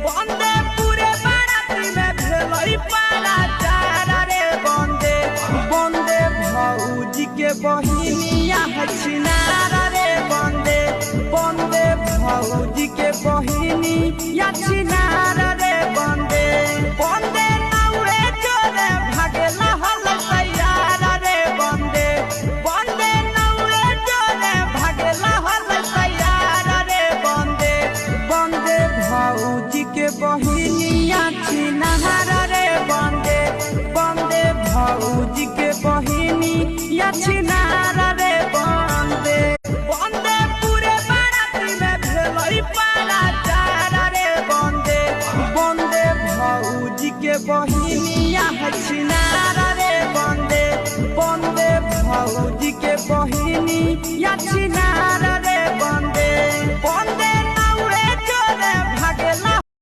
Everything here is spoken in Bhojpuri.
बंदे पूरे बाराती में भेलई पारा चारा रे बंदे बंदे भौजी के बहिनिया हछिनारा रे बंदे बंदे भौजी के बहिनिया छिनारा रे बंदे बंदे नौरे चोरे भागेला हल तैयारा रे बंदे बंदे नौरे चोरे भागेला हल तैयारा रे बंदे बंदे भौजी के बहिनिया छिनारा रे बंदे बंदे भौजी के बहिनिया छिनारा रे बंदे बंदे पूरे बाराती में भेलई पारा चारा रे बंदे बंदे भौजी के बहिनिया हछिनारा रे बंदे बंदे भौजी के बहिनिया छिनारा